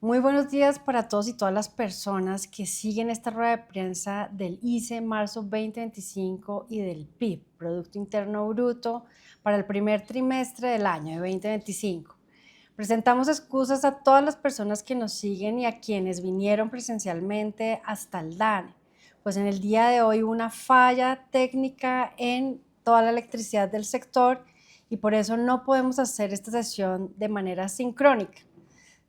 Muy buenos días para todos y todas las personas que siguen esta rueda de prensa del ICE marzo 2025 y del PIB, Producto Interno Bruto, para el primer trimestre del año de 2025. Presentamos excusas a todas las personas que nos siguen y a quienes vinieron presencialmente hasta el DANE, pues en el día de hoy hubo una falla técnica en toda la electricidad del sector y por eso no podemos hacer esta sesión de manera sincrónica.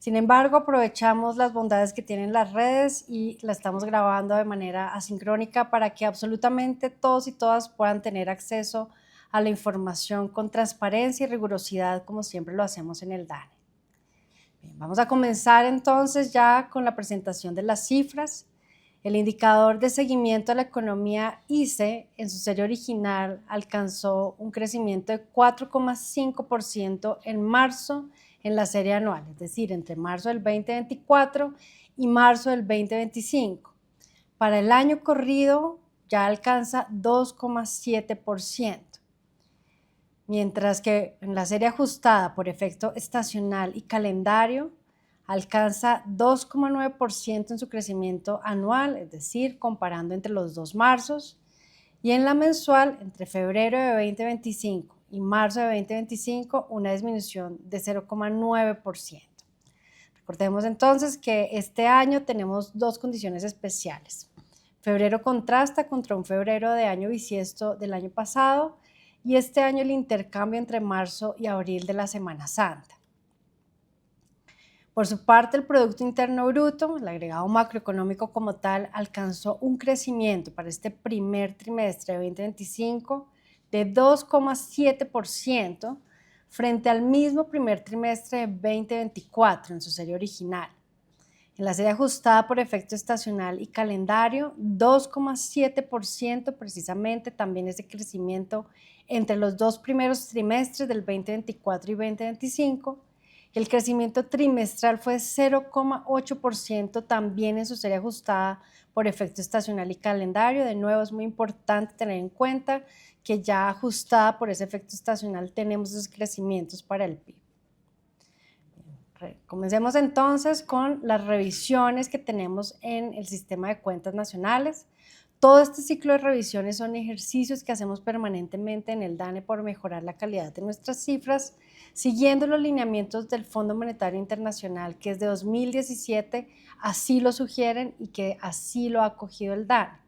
Sin embargo, aprovechamos las bondades que tienen las redes y la estamos grabando de manera asincrónica para que absolutamente todos y todas puedan tener acceso a la información con transparencia y rigurosidad, como siempre lo hacemos en el DANE. Bien, vamos a comenzar entonces ya con la presentación de las cifras. El indicador de seguimiento de la economía ICE en su serie original alcanzó un crecimiento de 4,5% en marzo en la serie anual, es decir, entre marzo del 2024 y marzo del 2025. Para el año corrido ya alcanza 2,7%, mientras que en la serie ajustada por efecto estacional y calendario alcanza 2,9% en su crecimiento anual, es decir, comparando entre los dos marzos, y en la mensual, entre febrero de 2025 y marzo de 2025, una disminución de 0,9%. Recordemos entonces que este año tenemos dos condiciones especiales. Febrero contrasta contra un febrero de año bisiesto del año pasado y este año el intercambio entre marzo y abril de la Semana Santa. Por su parte, el Producto Interno Bruto, el agregado macroeconómico como tal, alcanzó un crecimiento para este primer trimestre de 2025 de 2,7% frente al mismo primer trimestre de 2024 en su serie original. En la serie ajustada por efecto estacional y calendario, 2,7% precisamente también es de crecimiento entre los dos primeros trimestres del 2024 y 2025. El crecimiento trimestral fue 0,8% también en su serie ajustada por efecto estacional y calendario. De nuevo, es muy importante tener en cuenta que ya ajustada por ese efecto estacional tenemos esos crecimientos para el PIB. Comencemos entonces con las revisiones que tenemos en el sistema de cuentas nacionales. Todo este ciclo de revisiones son ejercicios que hacemos permanentemente en el DANE por mejorar la calidad de nuestras cifras, siguiendo los lineamientos del Fondo Monetario Internacional, que desde 2017 así lo sugieren y que así lo ha acogido el DANE.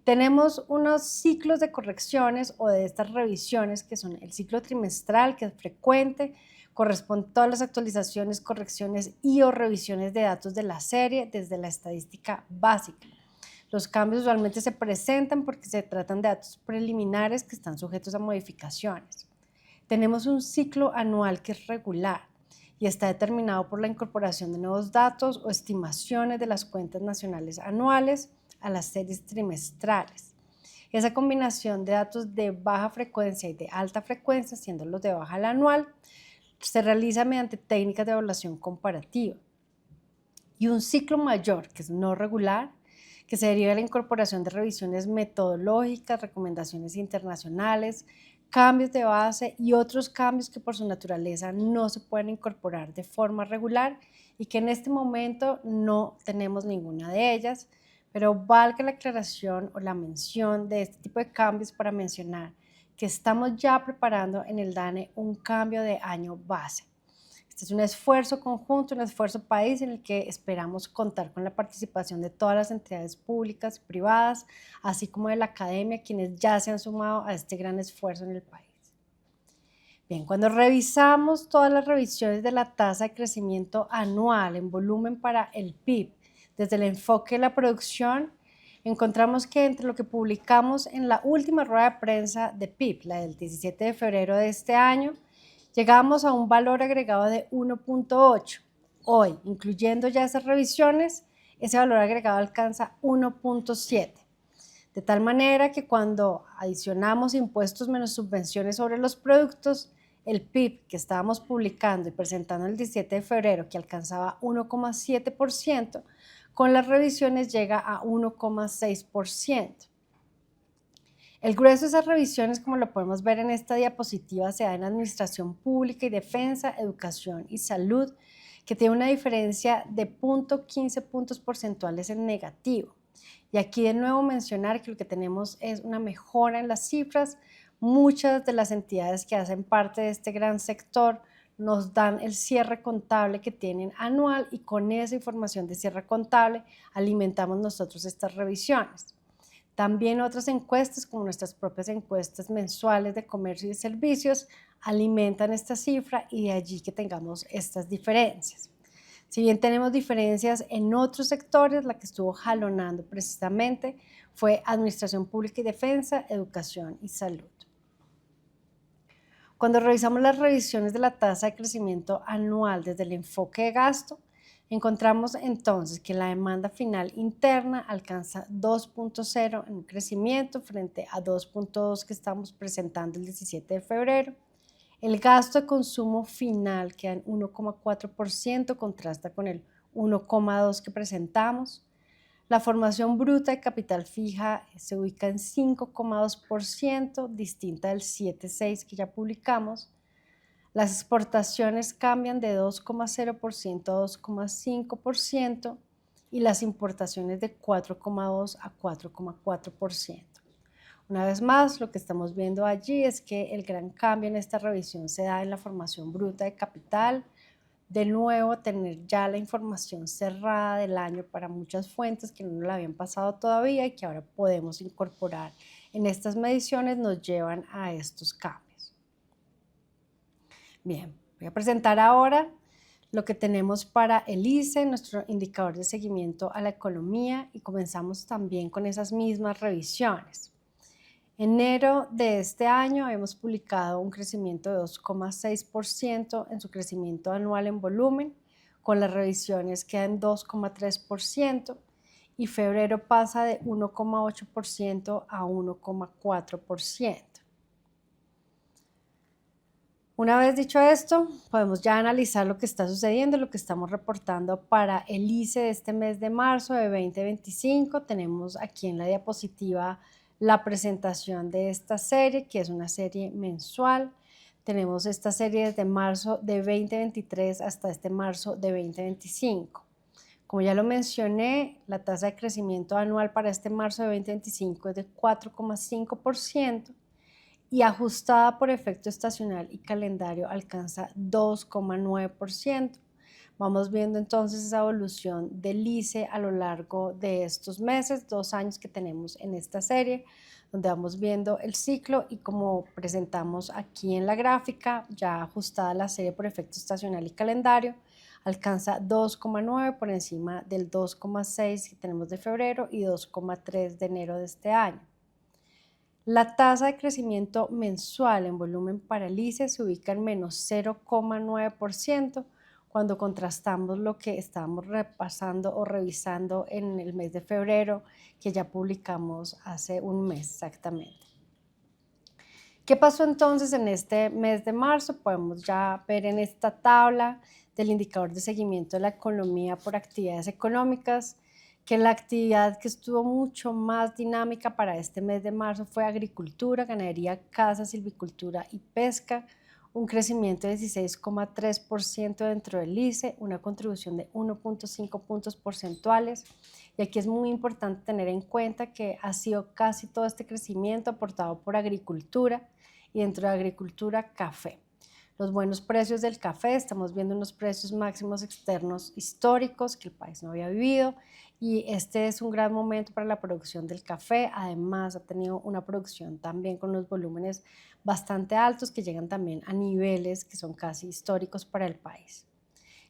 Tenemos unos ciclos de correcciones o de estas revisiones que son el ciclo trimestral, que es frecuente, corresponde a todas las actualizaciones, correcciones y o revisiones de datos de la serie desde la estadística básica. Los cambios usualmente se presentan porque se tratan de datos preliminares que están sujetos a modificaciones. Tenemos un ciclo anual que es regular y está determinado por la incorporación de nuevos datos o estimaciones de las cuentas nacionales anuales a las series trimestrales. Esa combinación de datos de baja frecuencia y de alta frecuencia, siendo los de baja al anual, se realiza mediante técnicas de evaluación comparativa. Y un ciclo mayor, que es no regular, que se deriva de la incorporación de revisiones metodológicas, recomendaciones internacionales, cambios de base y otros cambios que por su naturaleza no se pueden incorporar de forma regular y que en este momento no tenemos ninguna de ellas, pero valga la aclaración o la mención de este tipo de cambios para mencionar que estamos ya preparando en el DANE un cambio de año base. Este es un esfuerzo conjunto, un esfuerzo país en el que esperamos contar con la participación de todas las entidades públicas y privadas, así como de la academia, quienes ya se han sumado a este gran esfuerzo en el país. Bien, cuando revisamos todas las revisiones de la tasa de crecimiento anual en volumen para el PIB, desde el enfoque de la producción, encontramos que entre lo que publicamos en la última rueda de prensa de PIB, la del 17 de febrero de este año, llegamos a un valor agregado de 1,8. Hoy, incluyendo ya esas revisiones, ese valor agregado alcanza 1,7. De tal manera que cuando adicionamos impuestos menos subvenciones sobre los productos, el PIB que estábamos publicando y presentando el 17 de febrero, que alcanzaba 1,7%, con las revisiones llega a 1,6%. El grueso de esas revisiones, como lo podemos ver en esta diapositiva, se da en administración pública y defensa, educación y salud, que tiene una diferencia de 0,15 puntos porcentuales en negativo. Y aquí de nuevo mencionar que lo que tenemos es una mejora en las cifras. Muchas de las entidades que hacen parte de este gran sector nos dan el cierre contable que tienen anual y con esa información de cierre contable alimentamos nosotros estas revisiones. También otras encuestas, como nuestras propias encuestas mensuales de comercio y de servicios, alimentan esta cifra y de allí que tengamos estas diferencias. Si bien tenemos diferencias en otros sectores, la que estuvo jalonando precisamente fue Administración Pública y Defensa, Educación y Salud. Cuando revisamos las revisiones de la tasa de crecimiento anual desde el enfoque de gasto, encontramos entonces que la demanda final interna alcanza 2,0 en un crecimiento frente a 2,2 que estamos presentando el 17 de febrero. El gasto de consumo final queda en 1,4%, contrasta con el 1,2 que presentamos. La formación bruta de capital fija se ubica en 5,2%, distinta del 7,6 que ya publicamos. Las exportaciones cambian de 2,0% a 2,5% y las importaciones de 4,2 a 4,4%. Una vez más, lo que estamos viendo allí es que el gran cambio en esta revisión se da en la formación bruta de capital. De nuevo, tener ya la información cerrada del año para muchas fuentes que no la habían pasado todavía y que ahora podemos incorporar en estas mediciones nos llevan a estos cambios. Bien, voy a presentar ahora lo que tenemos para el ICE, nuestro indicador de seguimiento a la economía, y comenzamos también con esas mismas revisiones. Enero de este año hemos publicado un crecimiento de 2,6% en su crecimiento anual en volumen, con las revisiones queda en 2,3% y febrero pasa de 1,8% a 1,4%. Una vez dicho esto, podemos ya analizar lo que está sucediendo, lo que estamos reportando para el ICE de este mes de marzo de 2025. Tenemos aquí en la diapositiva la presentación de esta serie, que es una serie mensual. Tenemos esta serie desde marzo de 2023 hasta este marzo de 2025. Como ya lo mencioné, la tasa de crecimiento anual para este marzo de 2025 es de 4,5% y ajustada por efecto estacional y calendario alcanza 2,9%. Vamos viendo entonces esa evolución del ICE a lo largo de estos meses, 2 años que tenemos en esta serie, donde vamos viendo el ciclo y como presentamos aquí en la gráfica, ya ajustada la serie por efecto estacional y calendario, alcanza 2,9 por encima del 2,6 que tenemos de febrero y 2,3 de enero de este año. La tasa de crecimiento mensual en volumen para el ICE se ubica en menos 0,9% cuando contrastamos lo que estábamos repasando o revisando en el mes de febrero, que ya publicamos hace un mes exactamente. ¿Qué pasó entonces en este mes de marzo? Podemos ya ver en esta tabla del indicador de seguimiento de la economía por actividades económicas que la actividad que estuvo mucho más dinámica para este mes de marzo fue agricultura, ganadería, caza, silvicultura y pesca, un crecimiento de 16,3% dentro del ICE, una contribución de 1,5 puntos porcentuales. Y aquí es muy importante tener en cuenta que ha sido casi todo este crecimiento aportado por agricultura y dentro de agricultura, café. Los buenos precios del café, estamos viendo unos precios máximos externos históricos que el país no había vivido y este es un gran momento para la producción del café. Además, ha tenido una producción también con unos volúmenes bastante altos que llegan también a niveles que son casi históricos para el país.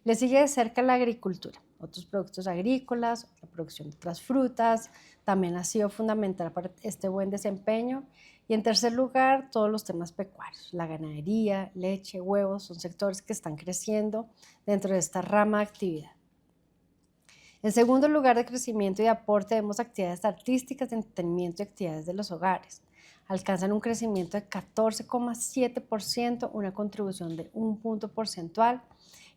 Le sigue de cerca la agricultura, otros productos agrícolas, la producción de otras frutas, también ha sido fundamental para este buen desempeño. Y en tercer lugar, todos los temas pecuarios, la ganadería, leche, huevos, son sectores que están creciendo dentro de esta rama de actividad. En segundo lugar de crecimiento y aporte vemos actividades artísticas, de entretenimiento y actividades de los hogares. Alcanzan un crecimiento de 14,7%, una contribución de 1 punto porcentual.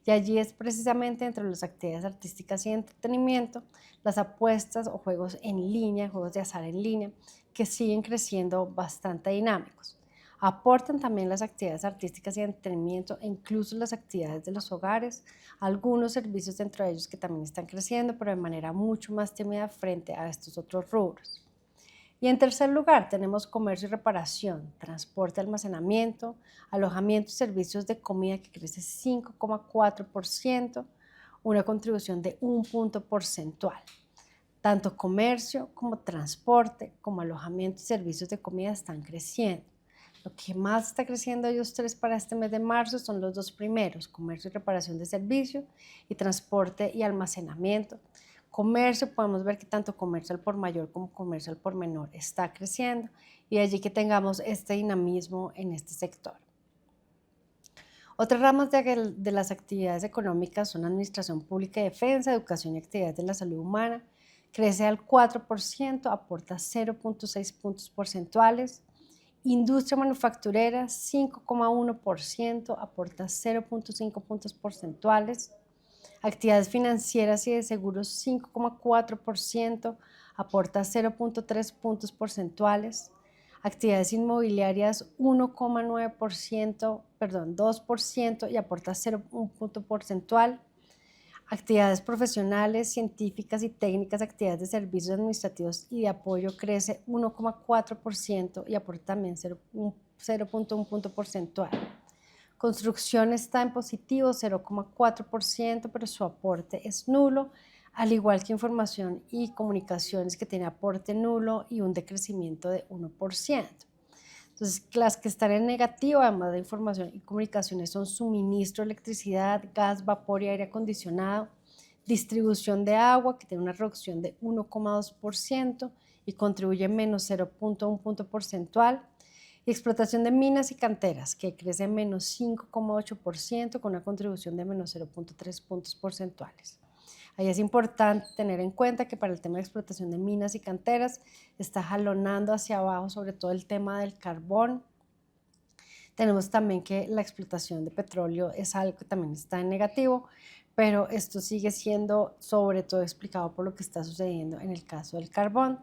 Y allí es precisamente entre las actividades artísticas y entretenimiento, las apuestas o juegos en línea, juegos de azar en línea, que siguen creciendo bastante dinámicos. Aportan también las actividades artísticas y de entretenimiento e incluso las actividades de los hogares, algunos servicios dentro de ellos que también están creciendo, pero de manera mucho más tímida frente a estos otros rubros. Y en tercer lugar, tenemos comercio y reparación, transporte, almacenamiento, alojamiento y servicios de comida que crece 5,4%, una contribución de 1 punto porcentual. Tanto comercio como transporte, como alojamiento y servicios de comida están creciendo. Lo que más está creciendo ellos tres para este mes de marzo son los dos primeros, comercio y reparación de servicios y transporte y almacenamiento. Comercio, podemos ver que tanto comercio al por mayor como comercio al por menor está creciendo y de allí que tengamos este dinamismo en este sector. Otras ramas de las actividades económicas son administración pública y defensa, educación y actividades de la salud humana. Crece al 4%, aporta 0,6 puntos porcentuales. Industria manufacturera, 5,1%, aporta 0,5 puntos porcentuales. Actividades financieras y de seguros, 5,4%, aporta 0,3 puntos porcentuales. Actividades inmobiliarias, 2% y aporta 0,1 punto porcentual. Actividades profesionales, científicas y técnicas, actividades de servicios administrativos y de apoyo crece 1,4% y aporta también 0,1 punto porcentual. Construcción está en positivo, 0,4%, pero su aporte es nulo, al igual que información y comunicaciones que tiene aporte nulo y un decrecimiento de 1%. Entonces, las que están en negativo, además de información y comunicaciones, son suministro de electricidad, gas, vapor y aire acondicionado, distribución de agua, que tiene una reducción de 1,2% y contribuye menos 0,1 punto porcentual, y explotación de minas y canteras, que crece menos 5,8% con una contribución de menos 0,3 puntos porcentuales. Ahí es importante tener en cuenta que para el tema de explotación de minas y canteras está jalonando hacia abajo, sobre todo el tema del carbón. Tenemos también que la explotación de petróleo es algo que también está en negativo, pero esto sigue siendo sobre todo explicado por lo que está sucediendo en el caso del carbón.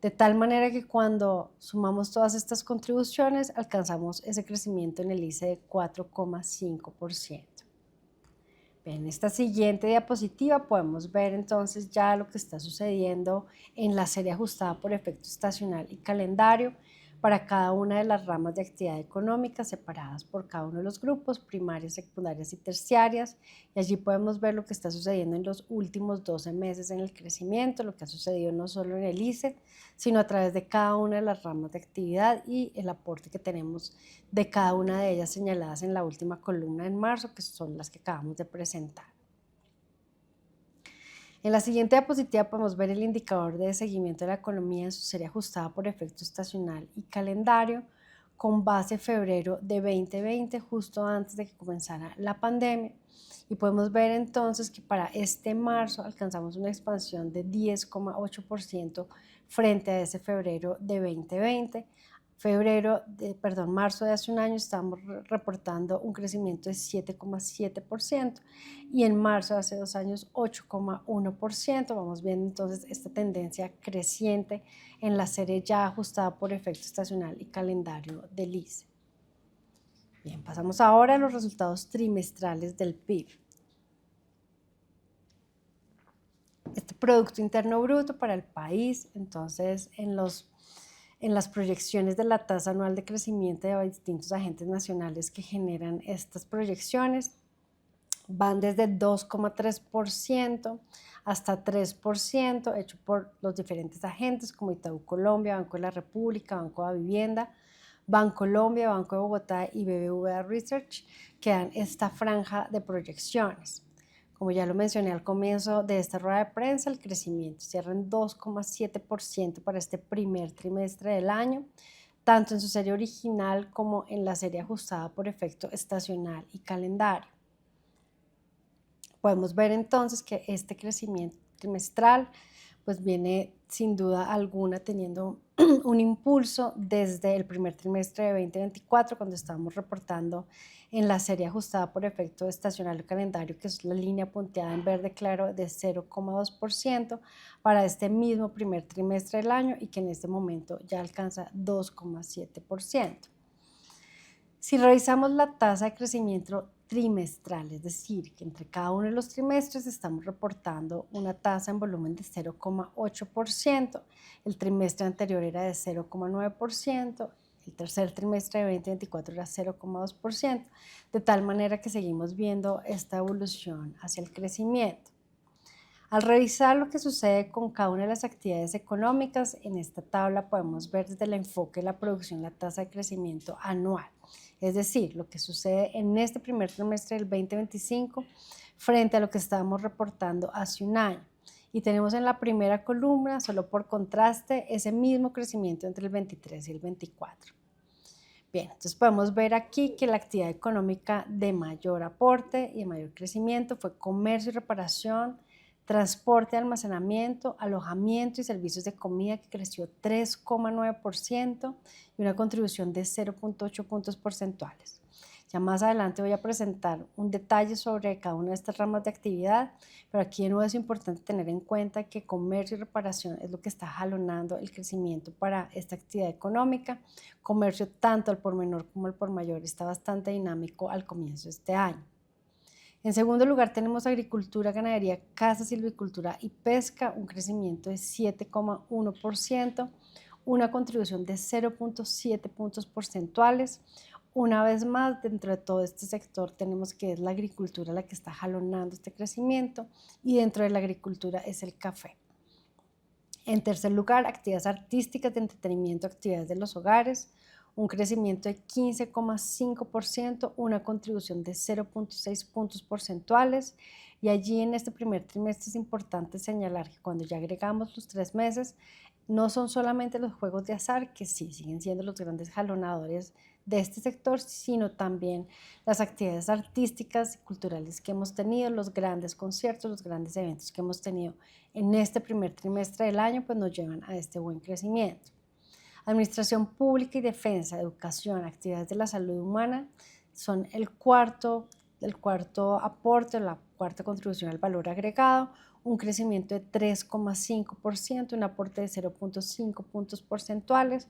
De tal manera que cuando sumamos todas estas contribuciones, alcanzamos ese crecimiento en el ICE de 4,5%. En esta siguiente diapositiva podemos ver entonces ya lo que está sucediendo en la serie ajustada por efecto estacional y calendario para cada una de las ramas de actividad económica separadas por cada uno de los grupos, primarias, secundarias y terciarias. Y allí podemos ver lo que está sucediendo en los últimos 12 meses en el crecimiento, lo que ha sucedido no solo en el ICE, sino a través de cada una de las ramas de actividad y el aporte que tenemos de cada una de ellas señaladas en la última columna en marzo, que son las que acabamos de presentar. En la siguiente diapositiva podemos ver el indicador de seguimiento de la economía en su serie ajustada por efecto estacional y calendario con base febrero de 2020, justo antes de que comenzara la pandemia. Y podemos ver entonces que para este marzo alcanzamos una expansión de 10,8% frente a ese febrero de 2020. Marzo de hace un año estamos reportando un crecimiento de 7,7% y en marzo de hace 2 años 8,1%. Vamos viendo entonces esta tendencia creciente en la serie ya ajustada por efecto estacional y calendario del ICE. Bien, pasamos ahora a los resultados trimestrales del PIB. Este Producto Interno Bruto para el país, entonces en las proyecciones de la tasa anual de crecimiento de distintos agentes nacionales que generan estas proyecciones, van desde 2,3% hasta 3%, hecho por los diferentes agentes como Itaú Colombia, Banco de la República, Banco de la Vivienda, Bancolombia, Banco de Bogotá y BBVA Research, que dan esta franja de proyecciones. Como ya lo mencioné al comienzo de esta rueda de prensa, el crecimiento cierra en 2,7% para este primer trimestre del año, tanto en su serie original como en la serie ajustada por efecto estacional y calendario. Podemos ver entonces que este crecimiento trimestral pues viene sin duda alguna teniendo un impulso desde el primer trimestre de 2024, cuando estábamos reportando en la serie ajustada por efecto estacional o calendario, que es la línea punteada en verde claro de 0,2% para este mismo primer trimestre del año y que en este momento ya alcanza 2,7%. Si revisamos la tasa de crecimiento trimestral, es decir, que entre cada uno de los trimestres estamos reportando una tasa en volumen de 0,8%, el trimestre anterior era de 0,9%, el tercer trimestre de 2024 era 0,2%, de tal manera que seguimos viendo esta evolución hacia el crecimiento. Al revisar lo que sucede con cada una de las actividades económicas, en esta tabla podemos ver desde el enfoque de la producción la tasa de crecimiento anual, es decir, lo que sucede en este primer trimestre del 2025 frente a lo que estábamos reportando hace un año. Y tenemos en la primera columna, solo por contraste, ese mismo crecimiento entre el 23 y el 24. Bien, entonces podemos ver aquí que la actividad económica de mayor aporte y de mayor crecimiento fue comercio y reparación, transporte, almacenamiento, alojamiento y servicios de comida, que creció 3,9% y una contribución de 0,8 puntos porcentuales. Ya más adelante voy a presentar un detalle sobre cada una de estas ramas de actividad, pero aquí de nuevo es importante tener en cuenta que comercio y reparación es lo que está jalonando el crecimiento para esta actividad económica. Comercio tanto al por menor como al por mayor está bastante dinámico al comienzo de este año. En segundo lugar tenemos agricultura, ganadería, caza, silvicultura y pesca, un crecimiento de 7,1%, una contribución de 0,7 puntos porcentuales. Una vez más, dentro de todo este sector tenemos que es la agricultura la que está jalonando este crecimiento, y dentro de la agricultura es el café. En tercer lugar, actividades artísticas, de entretenimiento, actividades de los hogares, un crecimiento de 15,5%, una contribución de 0,6 puntos porcentuales. Y allí en este primer trimestre es importante señalar que cuando ya agregamos los 3 meses, no son solamente los juegos de azar, que sí siguen siendo los grandes jalonadores de este sector, sino también las actividades artísticas y culturales que hemos tenido, los grandes conciertos, los grandes eventos que hemos tenido en este primer trimestre del año, pues nos llevan a este buen crecimiento. Administración pública y defensa, educación, actividades de la salud humana son el cuarto aporte, la cuarta contribución al valor agregado, un crecimiento de 3,5%, un aporte de 0,5 puntos porcentuales.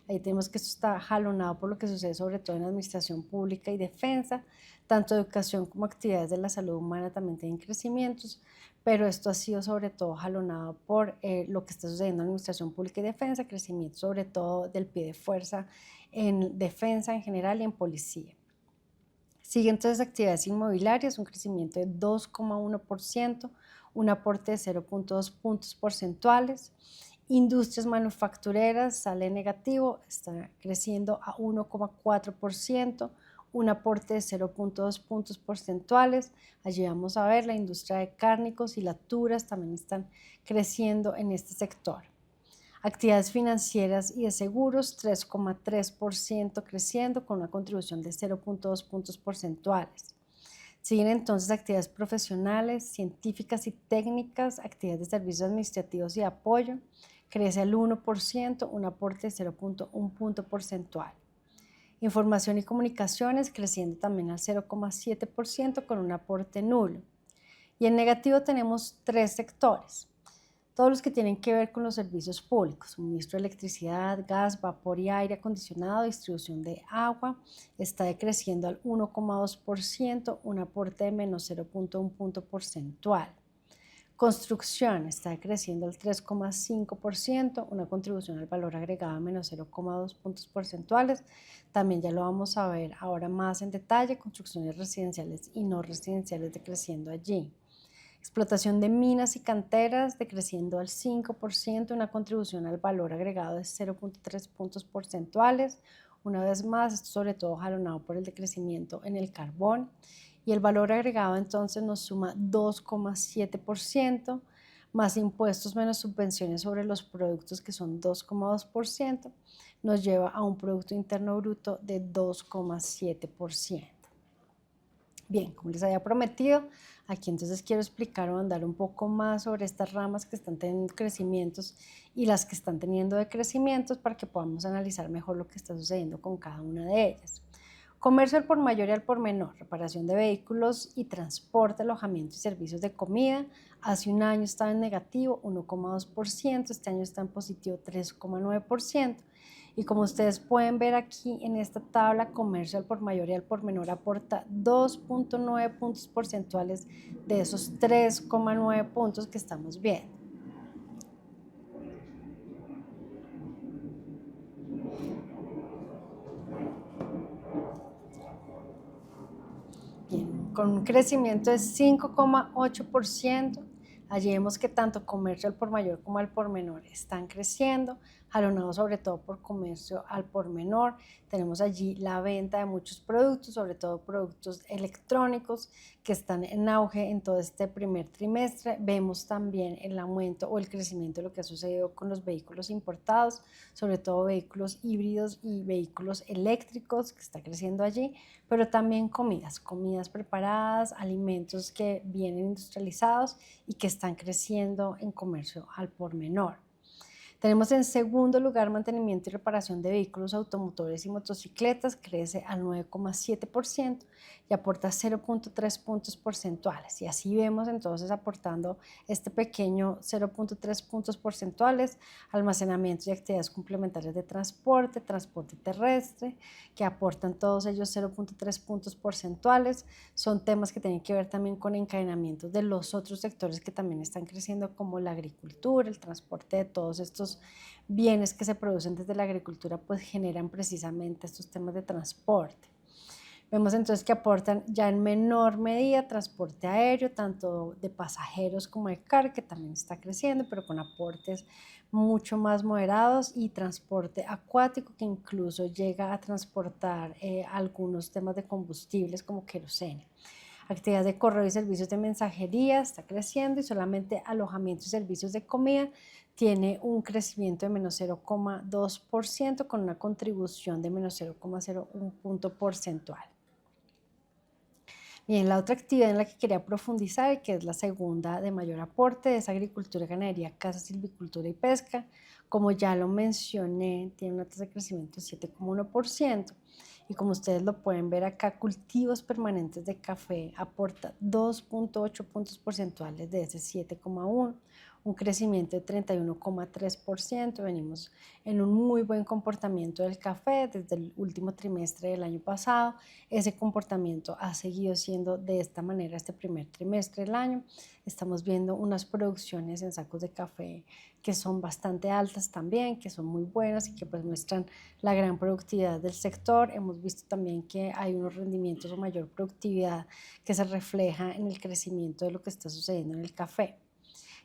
Ahí tenemos que esto está jalonado por lo que sucede sobre todo en administración pública y defensa. Tanto educación como actividades de la salud humana también tienen crecimientos, pero esto ha sido sobre todo jalonado por lo que está sucediendo en administración pública y defensa, crecimiento sobre todo del pie de fuerza en defensa en general y en policía. Sigue entonces actividades inmobiliarias, un crecimiento de 2,1%, un aporte de 0,2 puntos porcentuales. Industrias manufactureras sale negativo, está creciendo a 1,4%, un aporte de 0,2 puntos porcentuales. Allí vamos a ver la industria de cárnicos y laturas también están creciendo en este sector. Actividades financieras y de seguros, 3,3% creciendo con una contribución de 0,2 puntos porcentuales. Siguen entonces actividades profesionales, científicas y técnicas, actividades de servicios administrativos y de apoyo, crece al 1%, un aporte de 0,1 punto porcentual. Información y comunicaciones creciendo también al 0,7% con un aporte nulo. Y en negativo tenemos 3 sectores. Todos los que tienen que ver con los servicios públicos, suministro de electricidad, gas, vapor y aire acondicionado, distribución de agua, está decreciendo al 1,2%, un aporte de menos 0,1 punto porcentual. Construcción está creciendo al 3,5%, una contribución al valor agregado de menos 0,2 puntos porcentuales. También ya lo vamos a ver ahora más en detalle, construcciones residenciales y no residenciales decreciendo allí. Explotación de minas y canteras decreciendo al 5%, una contribución al valor agregado de 0,3 puntos porcentuales. Una vez más, esto sobre todo jalonado por el decrecimiento en el carbón. Y el valor agregado entonces nos suma 2,7%, más impuestos menos subvenciones sobre los productos, que son 2,2%, nos lleva a un Producto Interno Bruto de 2,7%. Bien, como les había prometido, aquí entonces quiero explicar o andar un poco más sobre estas ramas que están teniendo crecimientos y las que están teniendo decrecimientos, para que podamos analizar mejor lo que está sucediendo con cada una de ellas. Comercio al por mayor y al por menor, reparación de vehículos y transporte, alojamiento y servicios de comida. Hace un año estaba en negativo 1,2%, este año está en positivo 3,9%. Y como ustedes pueden ver aquí en esta tabla, comercio al por mayor y al por menor aporta 2.9 puntos porcentuales de esos 3,9 puntos que estamos viendo. Bien, con un crecimiento de 5,8%, allí vemos que tanto comercio al por mayor como al por menor están creciendo, jalonados sobre todo por comercio al por menor. Tenemos allí la venta de muchos productos, sobre todo productos electrónicos que están en auge en todo este primer trimestre. Vemos también el aumento o el crecimiento de lo que ha sucedido con los vehículos importados, sobre todo vehículos híbridos y vehículos eléctricos, que está creciendo allí, pero también comidas preparadas, alimentos que vienen industrializados y que están creciendo en comercio al por menor. Tenemos en segundo lugar mantenimiento y reparación de vehículos automotores y motocicletas, crece al 9,7% y aporta 0,3 puntos porcentuales. Y así vemos entonces aportando este pequeño 0,3 puntos porcentuales, almacenamientos y actividades complementarias de transporte, transporte terrestre, que aportan todos ellos 0,3 puntos porcentuales. Son temas que tienen que ver también con encadenamientos de los otros sectores que también están creciendo, como la agricultura, el transporte de todos estos bienes que se producen desde la agricultura, pues generan precisamente estos temas de transporte. Vemos entonces que aportan ya en menor medida transporte aéreo, tanto de pasajeros como de carga, que también está creciendo, pero con aportes mucho más moderados, y transporte acuático, que incluso llega a transportar algunos temas de combustibles como queroseno. Actividades de correo y servicios de mensajería está creciendo, y solamente alojamientos y servicios de comida tiene un crecimiento de menos 0,2% con una contribución de menos 0,01 punto porcentual. Bien, la otra actividad en la que quería profundizar, y que es la segunda de mayor aporte, es agricultura, ganadería, caza, silvicultura y pesca. Como ya lo mencioné, tiene una tasa de crecimiento de 7,1%. Y como ustedes lo pueden ver acá, cultivos permanentes de café aporta 2,8 puntos porcentuales de ese 7,1, un crecimiento de 31,3%. Venimos en un muy buen comportamiento del café desde el último trimestre del año pasado. Ese comportamiento ha seguido siendo de esta manera este primer trimestre del año. Estamos viendo unas producciones en sacos de café que son bastante altas también, que son muy buenas y que pues muestran la gran productividad del sector. Hemos visto también que hay unos rendimientos o mayor productividad que se refleja en el crecimiento de lo que está sucediendo en el café.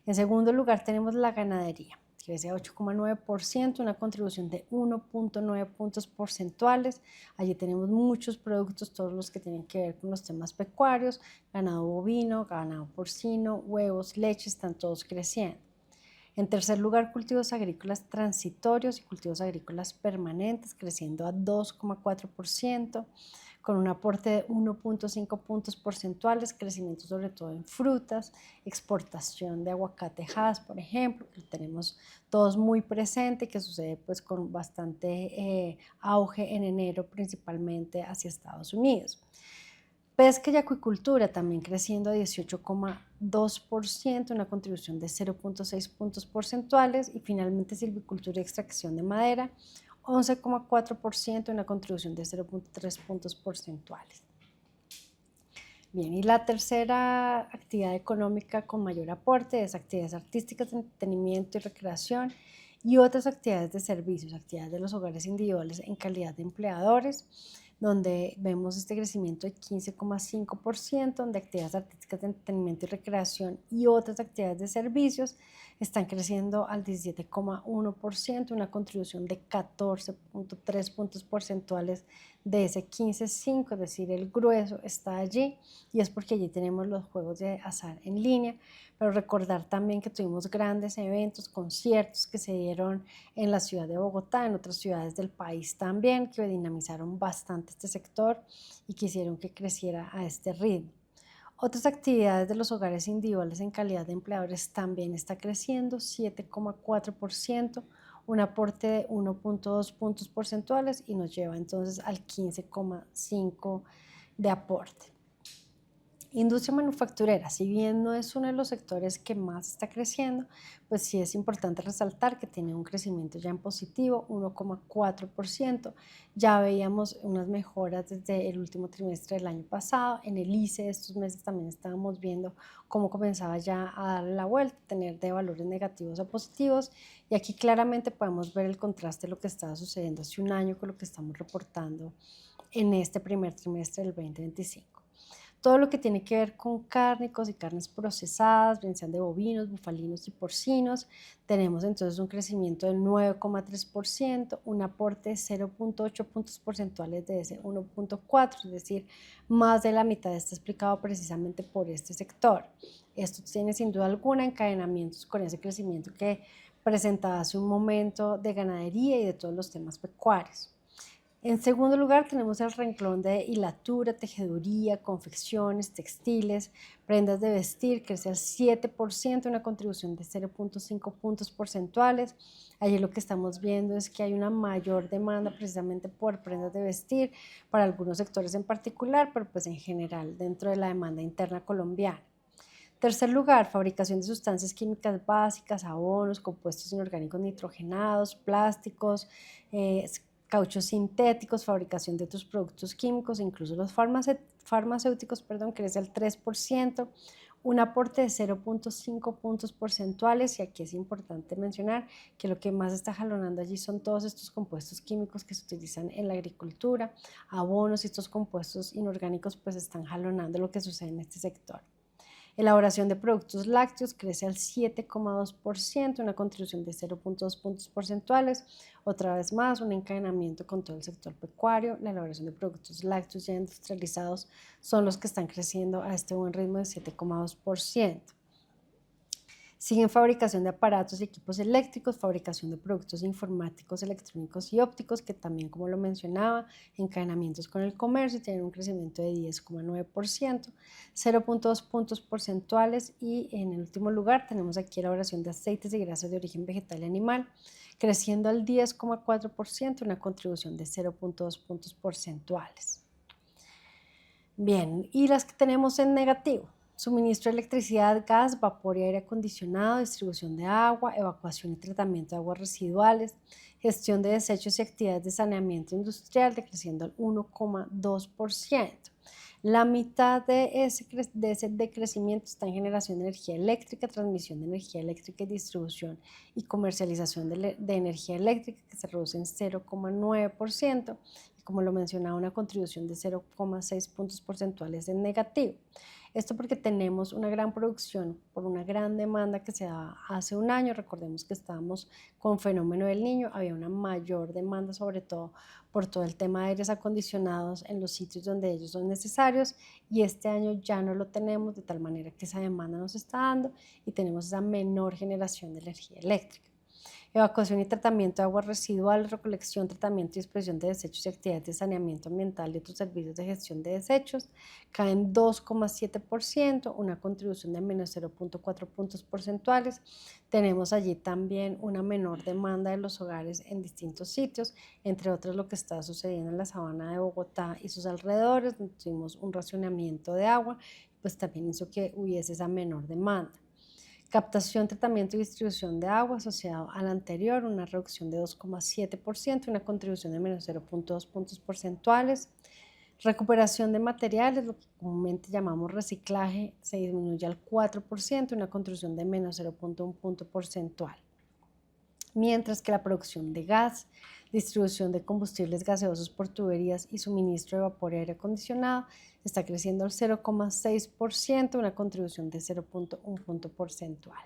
En segundo lugar tenemos la ganadería, crece a 8,9%, una contribución de 1,9 puntos porcentuales. Allí tenemos muchos productos, todos los que tienen que ver con los temas pecuarios, ganado bovino, ganado porcino, huevos, leche, están todos creciendo. En tercer lugar, cultivos agrícolas transitorios y cultivos agrícolas permanentes, creciendo a 2,4%, con un aporte de 1,5 puntos porcentuales, crecimiento sobre todo en frutas, exportación de aguacatejas, por ejemplo, que tenemos todos muy presente, que sucede pues con bastante auge en enero, principalmente hacia Estados Unidos. Pesca y acuicultura también creciendo a 18,2%, una contribución de 0,6 puntos porcentuales. Y finalmente silvicultura y extracción de madera, 11,4%, una contribución de 0,3 puntos porcentuales. Bien, y la tercera actividad económica con mayor aporte es actividades artísticas, de entretenimiento y recreación, y otras actividades de servicios, actividades de los hogares individuales en calidad de empleadores, donde vemos este crecimiento de 15,5%, donde actividades artísticas de entretenimiento y recreación y otras actividades de servicios están creciendo al 17,1%, una contribución de 14,3 puntos porcentuales de ese 15,5, es decir, el grueso está allí, y es porque allí tenemos los juegos de azar en línea. Pero recordar también que tuvimos grandes eventos, conciertos que se dieron en la ciudad de Bogotá, en otras ciudades del país también, que dinamizaron bastante este sector y que hicieron que creciera a este ritmo. Otras actividades de los hogares individuales en calidad de empleadores también está creciendo, 7,4%, un aporte de 1,2 puntos porcentuales, y nos lleva entonces al 15,5 de aporte. Industria manufacturera, si bien no es uno de los sectores que más está creciendo, pues sí es importante resaltar que tiene un crecimiento ya en positivo, 1,4%. Ya veíamos unas mejoras desde el último trimestre del año pasado. En el ICE estos meses también estábamos viendo cómo comenzaba ya a darle la vuelta, tener de valores negativos a positivos. Y aquí claramente podemos ver el contraste de lo que estaba sucediendo hace un año con lo que estamos reportando en este primer trimestre del 2025. Todo lo que tiene que ver con cárnicos y carnes procesadas, bien sean de bovinos, bufalinos y porcinos, tenemos entonces un crecimiento del 9,3%, un aporte de 0,8 puntos porcentuales de ese 1,4, es decir, más de la mitad está explicado precisamente por este sector. Esto tiene sin duda alguna encadenamientos con ese crecimiento que presentaba hace un momento de ganadería y de todos los temas pecuarios. En segundo lugar, tenemos el renglón de hilatura, tejeduría, confecciones, textiles, prendas de vestir, crece al 7%, una contribución de 0,5 puntos porcentuales. Allí lo que estamos viendo es que hay una mayor demanda precisamente por prendas de vestir para algunos sectores en particular, pero pues en general dentro de la demanda interna colombiana. Tercer lugar, fabricación de sustancias químicas básicas, abonos, compuestos inorgánicos nitrogenados, plásticos, cauchos sintéticos, fabricación de otros productos químicos, incluso los farmacéuticos, crece al 3%, un aporte de 0,5 puntos porcentuales, y aquí es importante mencionar que lo que más está jalonando allí son todos estos compuestos químicos que se utilizan en la agricultura, abonos, y estos compuestos inorgánicos pues están jalonando lo que sucede en este sector. Elaboración de productos lácteos crece al 7,2%, una contribución de 0,2 puntos porcentuales. Otra vez más, un encadenamiento con todo el sector pecuario. La elaboración de productos lácteos ya industrializados son los que están creciendo a este buen ritmo de 7,2%. Siguen fabricación de aparatos y equipos eléctricos, fabricación de productos informáticos, electrónicos y ópticos, que también, como lo mencionaba, encadenamientos con el comercio, tienen un crecimiento de 10,9%, 0,2 puntos porcentuales. Y en el último lugar tenemos aquí elaboración de aceites y grasas de origen vegetal y animal, creciendo al 10,4%, una contribución de 0,2 puntos porcentuales. Bien, y las que tenemos en negativo: suministro de electricidad, gas, vapor y aire acondicionado, distribución de agua, evacuación y tratamiento de aguas residuales, gestión de desechos y actividades de saneamiento industrial, decreciendo al 1,2%. La mitad de ese decrecimiento está en generación de energía eléctrica, transmisión de energía eléctrica y distribución y comercialización de energía eléctrica, que se reduce en 0,9%. Y como lo mencionaba, una contribución de 0,6 puntos porcentuales en negativo. Esto porque tenemos una gran producción por una gran demanda que se da hace un año. Recordemos que estábamos con fenómeno del Niño, había una mayor demanda, sobre todo por todo el tema de aires acondicionados en los sitios donde ellos son necesarios, y este año ya no lo tenemos, de tal manera que esa demanda nos está dando y tenemos esa menor generación de energía eléctrica. Evacuación y tratamiento de aguas residuales, recolección, tratamiento y disposición de desechos y actividades de saneamiento ambiental y otros servicios de gestión de desechos caen 2,7%, una contribución de menos 0,4 puntos porcentuales. Tenemos allí también una menor demanda de los hogares en distintos sitios, entre otros lo que está sucediendo en la sabana de Bogotá y sus alrededores, donde tuvimos un racionamiento de agua, pues también hizo que hubiese esa menor demanda. Captación, tratamiento y distribución de agua asociado al anterior, una reducción de 2,7%, una contribución de menos 0,2 puntos porcentuales. Recuperación de materiales, lo que comúnmente llamamos reciclaje, se disminuye al 4%, una contribución de menos 0,1 punto porcentual. Mientras que la producción de gas, distribución de combustibles gaseosos por tuberías y suministro de vapor y aire acondicionado está creciendo al 0,6%, una contribución de 0,1 punto porcentual.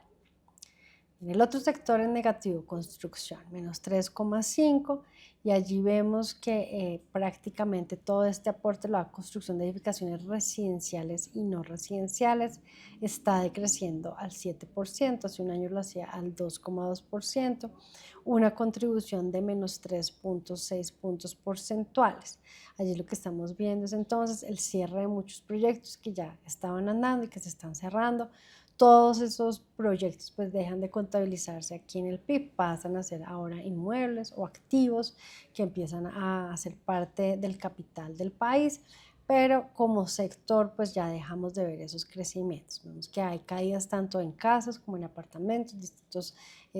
En el otro sector en negativo, construcción, menos 3,5%, y allí vemos que prácticamente todo este aporte lo da construcción de edificaciones residenciales y no residenciales, está decreciendo al 7%, hace un año lo hacía al 2,2%, una contribución de menos 3,6 puntos porcentuales. Allí lo que estamos viendo es entonces el cierre de muchos proyectos que ya estaban andando y que se están cerrando. Todos esos proyectos pues dejan de contabilizarse aquí en el PIB, pasan a ser ahora inmuebles o activos que empiezan a ser parte del capital del país, pero como sector pues ya dejamos de ver esos crecimientos. Vemos que hay caídas tanto en casas como en apartamentos, distintos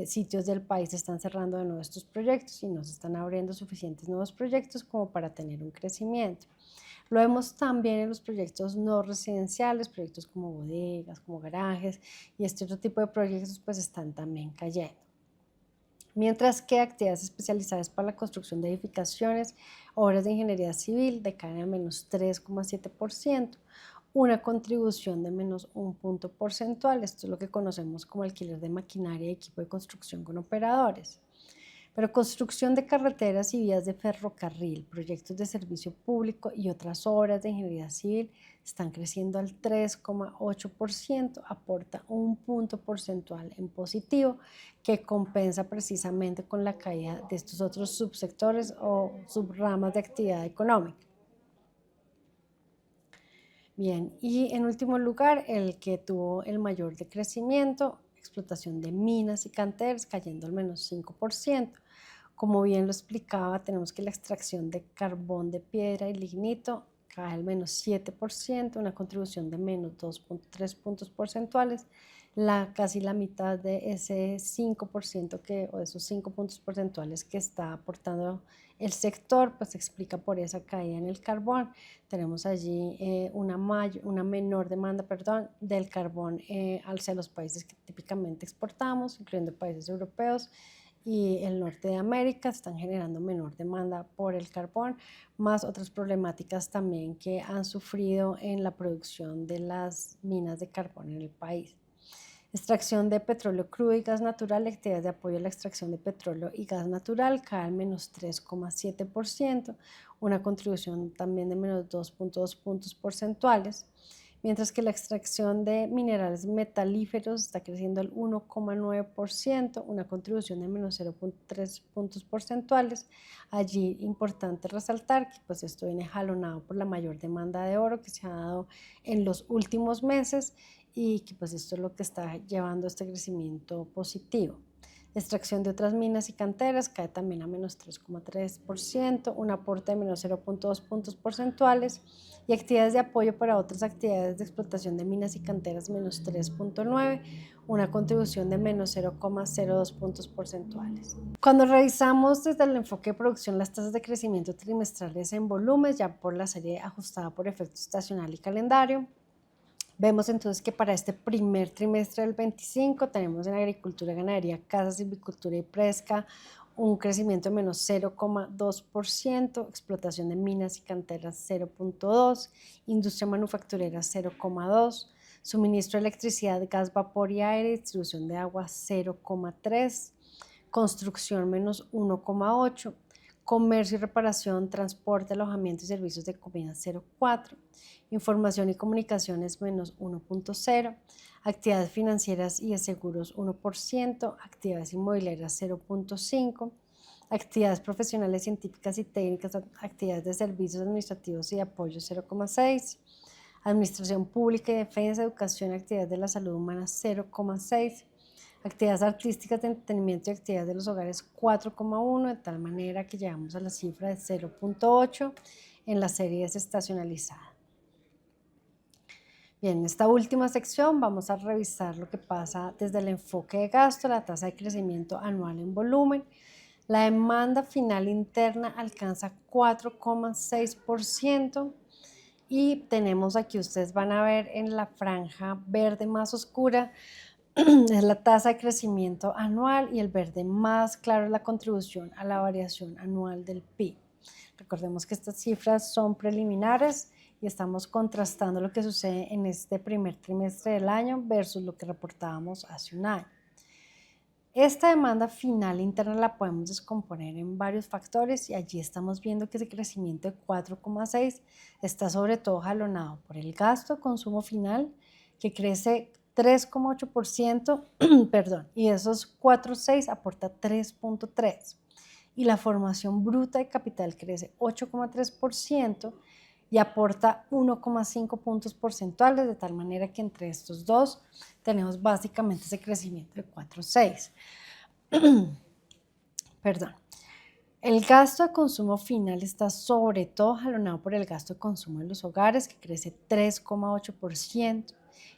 sitios del país están cerrando de nuevo estos proyectos y no se están abriendo suficientes nuevos proyectos como para tener un crecimiento. Lo vemos también en los proyectos no residenciales, proyectos como bodegas, como garajes, y este otro tipo de proyectos pues están también cayendo. Mientras que actividades especializadas para la construcción de edificaciones, obras de ingeniería civil decaen a menos 3,7%, una contribución de menos un punto porcentual. Esto es lo que conocemos como alquiler de maquinaria y equipo de construcción con operadores. Pero construcción de carreteras y vías de ferrocarril, proyectos de servicio público y otras obras de ingeniería civil están creciendo al 3,8%, aporta un punto porcentual en positivo que compensa precisamente con la caída de estos otros subsectores o subramas de actividad económica. Bien, y en último lugar, el que tuvo el mayor decrecimiento, explotación de minas y canteras, cayendo al menos 5%. Como bien lo explicaba, tenemos que la extracción de carbón de piedra y lignito cae al menos 7%, una contribución de menos 2,3 puntos porcentuales. Casi la mitad de ese 5% o de esos 5 puntos porcentuales que está aportando el sector, pues se explica por esa caída en el carbón. Tenemos allí una menor demanda del carbón hacia los países que típicamente exportamos, incluyendo países europeos y el norte de América, están generando menor demanda por el carbón, más otras problemáticas también que han sufrido en la producción de las minas de carbón en el país. Extracción de petróleo crudo y gas natural, actividades de apoyo a la extracción de petróleo y gas natural cae al menos 3,7%, una contribución también de menos 2,2 puntos porcentuales, mientras que la extracción de minerales metalíferos está creciendo al 1,9%, una contribución de menos 0,3 puntos porcentuales. Allí importante resaltar que pues esto viene jalonado por la mayor demanda de oro que se ha dado en los últimos meses y que pues esto es lo que está llevando a este crecimiento positivo. Extracción de otras minas y canteras cae también a menos 3,3%, un aporte de menos 0,2 puntos porcentuales y actividades de apoyo para otras actividades de explotación de minas y canteras menos 3,9, una contribución de menos 0,02 puntos porcentuales. Cuando revisamos desde el enfoque de producción las tasas de crecimiento trimestrales en volumen, ya por la serie ajustada por efecto estacional y calendario, vemos entonces que para este primer trimestre del 25 tenemos en agricultura, ganadería, casa, silvicultura y pesca un crecimiento de menos 0,2%, explotación de minas y canteras 0,2%, industria manufacturera 0,2%, suministro de electricidad, gas, vapor y aire, distribución de agua 0,3%, construcción menos 1,8%, comercio y reparación, transporte, alojamiento y servicios de comida 0,4%, información y comunicaciones menos 1,0%, actividades financieras y de seguros 1%, actividades inmobiliarias 0,5%, actividades profesionales, científicas y técnicas, actividades de servicios administrativos y de apoyo 0,6%, administración pública y defensa, educación y actividades de la salud humana 0,6%, actividades artísticas de entretenimiento y actividades de los hogares 4,1%, de tal manera que llegamos a la cifra de 0,8% en la serie desestacionalizada. Bien, en esta última sección vamos a revisar lo que pasa desde el enfoque de gasto, la tasa de crecimiento anual en volumen. La demanda final interna alcanza 4,6% y tenemos aquí, ustedes van a ver en la franja verde más oscura, es la tasa de crecimiento anual y el verde más claro es la contribución a la variación anual del PIB. Recordemos que estas cifras son preliminares y estamos contrastando lo que sucede en este primer trimestre del año versus lo que reportábamos hace un año. Esta demanda final interna la podemos descomponer en varios factores y allí estamos viendo que ese crecimiento de 4,6 está sobre todo jalonado por el gasto de consumo final que crece 3,8%, perdón, y de esos 4,6 aporta 3,3 y la formación bruta de capital crece 8,3% y aporta 1,5 puntos porcentuales, de tal manera que entre estos dos tenemos básicamente ese crecimiento de 4,6. Perdón. El gasto de consumo final está sobre todo jalonado por el gasto de consumo de los hogares, que crece 3,8%,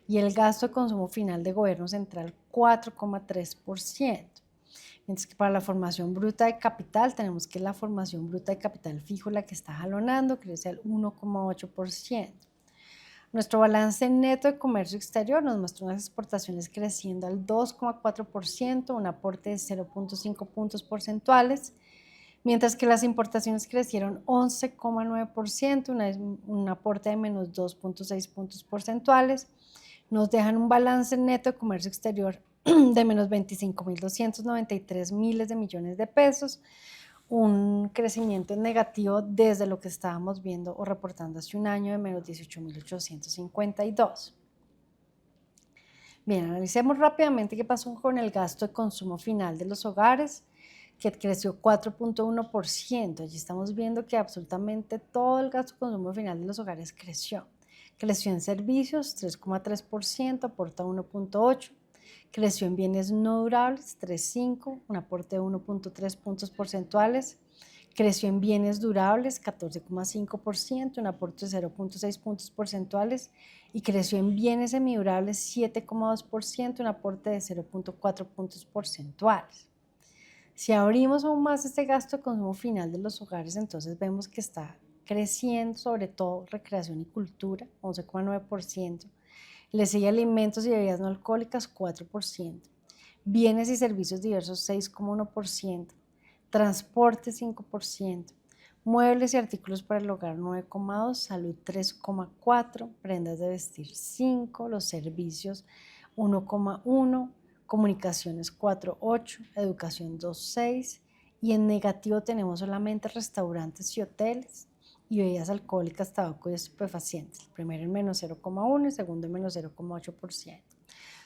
y el gasto de consumo final de gobierno central 4,3%. Mientras que para la formación bruta de capital tenemos que la formación bruta de capital fijo la que está jalonando, crece al 1,8%. Nuestro balance neto de comercio exterior nos muestra unas exportaciones creciendo al 2,4%, un aporte de 0,5 puntos porcentuales, mientras que las importaciones crecieron 11,9%, un aporte de menos 2,6 puntos porcentuales. Nos dejan un balance neto de comercio exterior de menos 25.293 miles de millones de pesos, un crecimiento negativo desde lo que estábamos viendo o reportando hace un año de menos 18.852. Bien, analicemos rápidamente qué pasó con el gasto de consumo final de los hogares, que creció 4,1%. Allí estamos viendo que absolutamente todo el gasto de consumo final de los hogares creció. Creció en servicios 3,3%, aporta 1,8%. Creció en bienes no durables 3,5%, un aporte de 1,3 puntos porcentuales. Creció en bienes durables 14,5%, un aporte de 0,6 puntos porcentuales. Y creció en bienes semidurables 7,2%, un aporte de 0,4 puntos porcentuales. Si abrimos aún más este gasto de consumo final de los hogares, entonces vemos que está creciendo sobre todo recreación y cultura, 11,9%. Le sigue alimentos y bebidas no alcohólicas, 4%. Bienes y servicios diversos, 6,1%. Transporte, 5%. Muebles y artículos para el hogar, 9,2%. Salud, 3,4%. Prendas de vestir, 5%. Los servicios, 1,1%. Comunicaciones 4,8%. Educación 2,6%. Y en negativo tenemos solamente restaurantes y hoteles y bebidas alcohólicas, tabaco y estupefacientes. El primero en menos 0,1% y el segundo en menos 0,8%.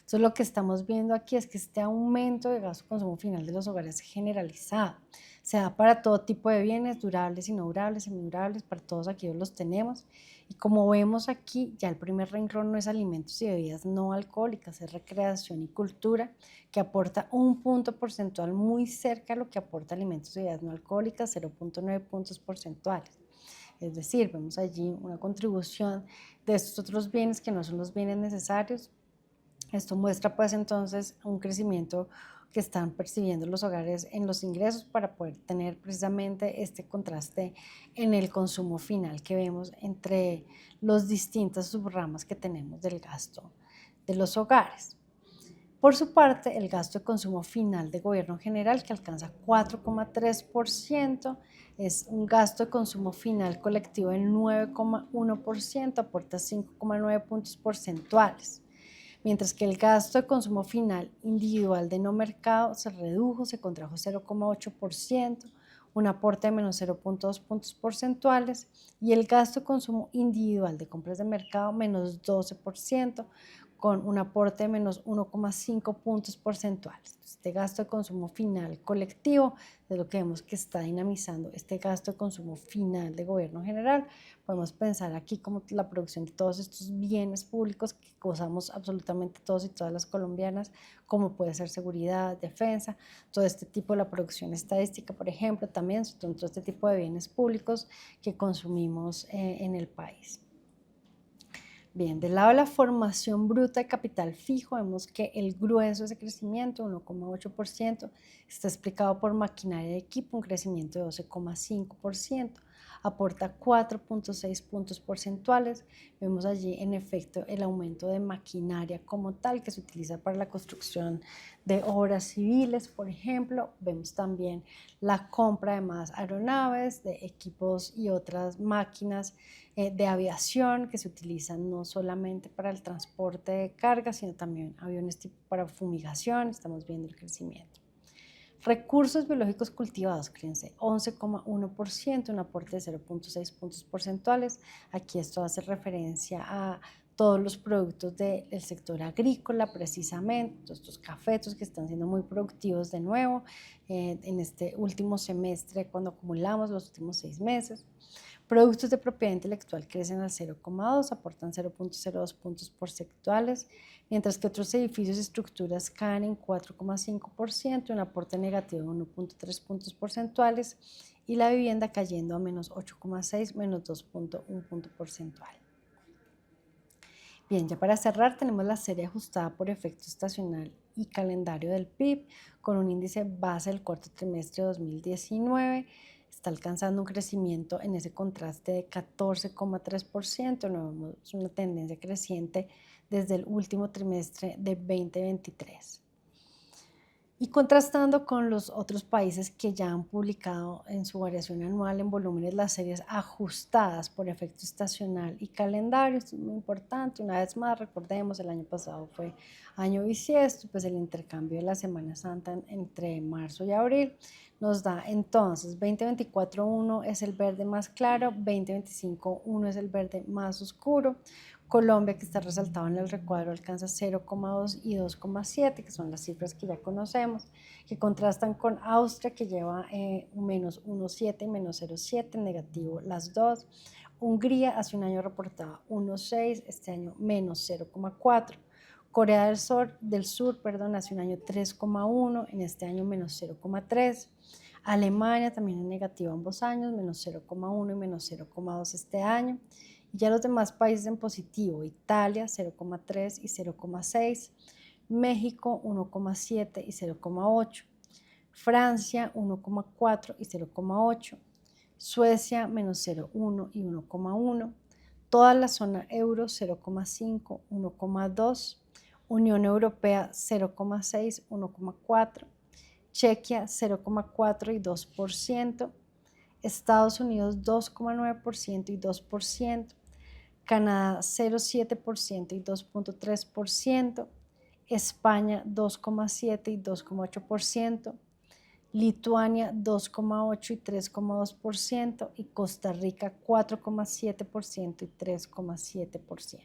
Entonces lo que estamos viendo aquí es que este aumento de gasto de consumo final de los hogares es generalizado. Se da para todo tipo de bienes, durables y no durables, semidurables, para todos aquellos los tenemos. Y como vemos aquí, ya el primer renglón no es alimentos y bebidas no alcohólicas, es recreación y cultura, que aporta un punto porcentual muy cerca a lo que aporta alimentos y bebidas no alcohólicas, 0,9 puntos porcentuales. Es decir, vemos allí una contribución de estos otros bienes que no son los bienes necesarios. Esto muestra pues entonces un crecimiento que están percibiendo los hogares en los ingresos para poder tener precisamente este contraste en el consumo final que vemos entre los distintas subramas que tenemos del gasto de los hogares. Por su parte, el gasto de consumo final de gobierno general, que alcanza 4,3%, es un gasto de consumo final colectivo del 9,1%, aporta 5,9 puntos porcentuales. Mientras que el gasto de consumo final individual de no mercado se redujo, se contrajo 0,8%, un aporte de menos 0,2 puntos porcentuales, y el gasto de consumo individual de compras de mercado menos 12%, con un aporte de menos 1,5 puntos porcentuales. Este gasto de consumo final colectivo es lo que vemos que está dinamizando este gasto de consumo final de gobierno general. Podemos pensar aquí como la producción de todos estos bienes públicos que gozamos absolutamente todos y todas las colombianas, como puede ser seguridad, defensa, todo este tipo de la producción estadística, por ejemplo, también son todo este tipo de bienes públicos que consumimos en el país. Bien, del lado de la formación bruta de capital fijo, vemos que el grueso de ese crecimiento, 1,8%, está explicado por maquinaria y equipo, un crecimiento de 12,5%, aporta 4,6 puntos porcentuales. Vemos allí en efecto el aumento de maquinaria como tal que se utiliza para la construcción de obras civiles, por ejemplo. Vemos también la compra de más aeronaves, de equipos y otras máquinas de aviación que se utilizan no solamente para el transporte de carga, sino también aviones tipo para fumigación. Estamos viendo el crecimiento. Recursos biológicos cultivados, crece 11,1%, un aporte de 0,6 puntos porcentuales. Aquí esto hace referencia a todos los productos del sector agrícola, precisamente, todos estos cafetos que están siendo muy productivos de nuevo en este último semestre, cuando acumulamos los últimos 6 meses. Productos de propiedad intelectual crecen al 0,2, aportan 0,02 puntos porcentuales, mientras que otros edificios y estructuras caen en 4,5%, un aporte negativo de 1,3 puntos porcentuales, y la vivienda cayendo a menos 8,6, menos 2,1 punto porcentual. Bien, ya para cerrar tenemos la serie ajustada por efecto estacional y calendario del PIB con un índice base del cuarto trimestre de 2019. Está alcanzando un crecimiento en ese contraste de 14,3%. No vemos una tendencia creciente desde el último trimestre de 2023. Y contrastando con los otros países que ya han publicado en su variación anual en volúmenes las series ajustadas por efecto estacional y calendario. Esto es muy importante. Una vez más, recordemos, el año pasado fue año bisiesto, pues el intercambio de la Semana Santa entre marzo y abril nos da entonces 2024-1 es el verde más claro, 2025-1 es el verde más oscuro. Colombia, que está resaltado en el recuadro, alcanza 0,2 y 2,7, que son las cifras que ya conocemos, que contrastan con Austria, que lleva menos 1,7 y menos 0,7, negativo las dos. Hungría hace un año reportaba 1,6, este año menos 0,4. Corea del Sur, hace un año 3,1, en este año menos 0,3. Alemania también en negativo ambos años, menos 0,1 y menos 0,2 este año. Y ya los demás países en positivo, Italia 0,3 y 0,6, México 1,7 y 0,8, Francia 1,4 y 0,8, Suecia menos 0,1 y 1,1, toda la zona euro 0,5, 1,2, Unión Europea 0,6, 1,4, Chequia 0,4 y 2%, Estados Unidos 2,9% y 2%, Canadá 0,7% y 2,3%, España 2,7 y 2,8%, Lituania 2,8 y 3,2% y Costa Rica 4,7% y 3,7%.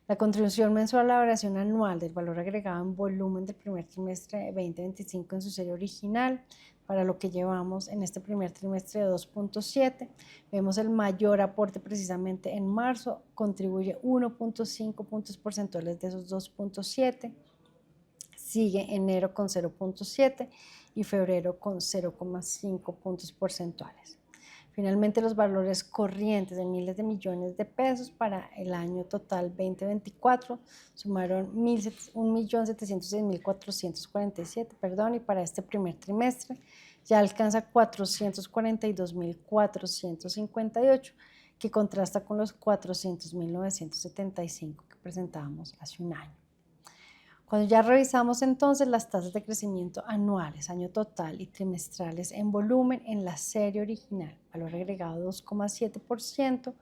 La contribución mensual a la variación anual del valor agregado en volumen del primer trimestre de 2025 en su serie original, para lo que llevamos en este primer trimestre de 2,7, vemos el mayor aporte precisamente en marzo, contribuye 1,5 puntos porcentuales de esos 2,7, sigue enero con 0,7 y febrero con 0,5 puntos porcentuales. Finalmente, los valores corrientes de miles de millones de pesos para el año total 2024 sumaron 1.706.447, y para este primer trimestre ya alcanza 442.458, que contrasta con los 400.975 que presentábamos hace un año. Cuando ya revisamos entonces las tasas de crecimiento anuales, año total y trimestrales en volumen en la serie original, valor agregado 2,7%,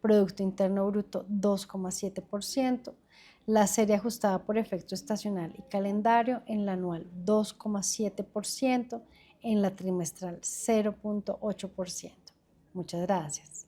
Producto Interno Bruto 2,7%, la serie ajustada por efecto estacional y calendario en la anual 2,7%, en la trimestral 0,8%. Muchas gracias.